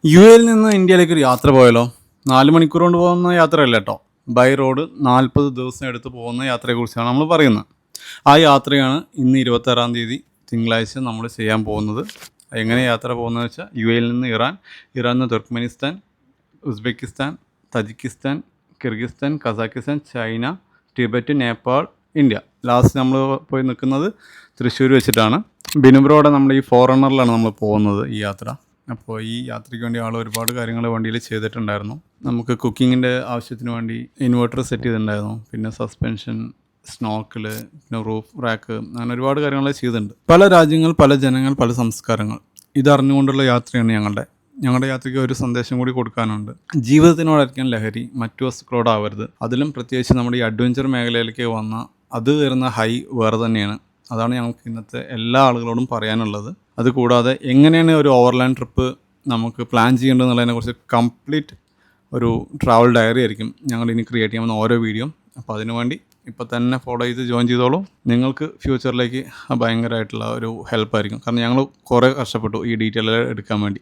U എയിൽ നിന്ന് ഇന്ത്യയിലേക്ക് ഒരു യാത്ര പോയാലോ? 4 മണിക്കൂർ കൊണ്ട് പോകുന്ന യാത്രയല്ല കേട്ടോ. ബൈ റോഡ് 40 ദിവസം എടുത്ത് പോകുന്ന യാത്രയെക്കുറിച്ചാണ് നമ്മൾ പറയുന്നത്. ആ യാത്രയാണ് ഇന്ന് 26-ാം തീയതി തിങ്കളാഴ്ച നമ്മൾ ചെയ്യാൻ പോകുന്നത്. എങ്ങനെ യാത്ര പോകുന്നതെന്ന് വെച്ചാൽ യു എയിൽ നിന്ന് ഇറാനിൽ നിന്ന് Turkmenistan, Uzbekistan, Tajikistan, Kyrgyzstan, Kazakhstan, China, Tibet, Nepal, India. Last നമ്മൾ പോയി നിൽക്കുന്നത് തൃശ്ശൂർ വെച്ചിട്ടാണ്. ബിനുബ്രോടെ നമ്മുടെ ഈ ഫോറണറിലാണ് നമ്മൾ പോകുന്നത് ഈ യാത്ര. അപ്പോൾ ഈ യാത്രയ്ക്ക് വേണ്ടി ആൾ ഒരുപാട് കാര്യങ്ങൾ വണ്ടിയിൽ ചെയ്തിട്ടുണ്ടായിരുന്നു. നമുക്ക് കുക്കിങ്ങിൻ്റെ ആവശ്യത്തിന് വേണ്ടി ഇൻവെർട്ടർ സെറ്റ് ചെയ്തിട്ടുണ്ടായിരുന്നു. പിന്നെ സസ്പെൻഷൻ, സ്നോക്കിൽ, പിന്നെ റൂഫ് റാക്ക്, അങ്ങനെ ഒരുപാട് കാര്യങ്ങൾ ചെയ്തിട്ടുണ്ട്. പല രാജ്യങ്ങൾ, പല ജനങ്ങൾ, പല സംസ്കാരങ്ങൾ, ഇതറിഞ്ഞുകൊണ്ടുള്ള യാത്രയാണ് ഞങ്ങളുടെ യാത്രയ്ക്ക് ഒരു സന്ദേശം കൂടി കൊടുക്കാനുണ്ട്. ജീവിതത്തിനോടായിരിക്കും ലഹരി, മറ്റു വസ്തുക്കളോടാവരുത്. അതിലും പ്രത്യേകിച്ച് നമ്മുടെ ഈ അഡ്വഞ്ചർ മേഖലയിലേക്ക് വന്ന അത് വരുന്ന ഹൈ വേറെ തന്നെയാണ്. അതാണ് ഞങ്ങൾക്ക് ഇന്നത്തെ എല്ലാ ആളുകളോടും പറയാനുള്ളത്. അതുകൂടാതെ എങ്ങനെയാണ് ഒരു ഓവർലാൻഡ് ട്രിപ്പ് നമുക്ക് പ്ലാൻ ചെയ്യേണ്ടതെന്നുള്ളതിനെക്കുറിച്ച് കംപ്ലീറ്റ് ഒരു ട്രാവൽ ഡയറി ആയിരിക്കും ഞങ്ങൾ ഇനി ക്രിയേറ്റ് ചെയ്യാവുന്ന ഓരോ വീഡിയോ. അപ്പോൾ അതിനുവേണ്ടി ഇപ്പോൾ തന്നെ ഫോളോ ചെയ്ത് ജോയിൻ ചെയ്തോളൂ. നിങ്ങൾക്ക് ഫ്യൂച്ചറിലേക്ക് ഭയങ്കരമായിട്ടുള്ള ഒരു ഹെൽപ്പായിരിക്കും. കാരണം ഞങ്ങൾ കുറേ കഷ്ടപ്പെട്ടു ഈ ഡീറ്റെയിൽ എടുക്കാൻ വേണ്ടി.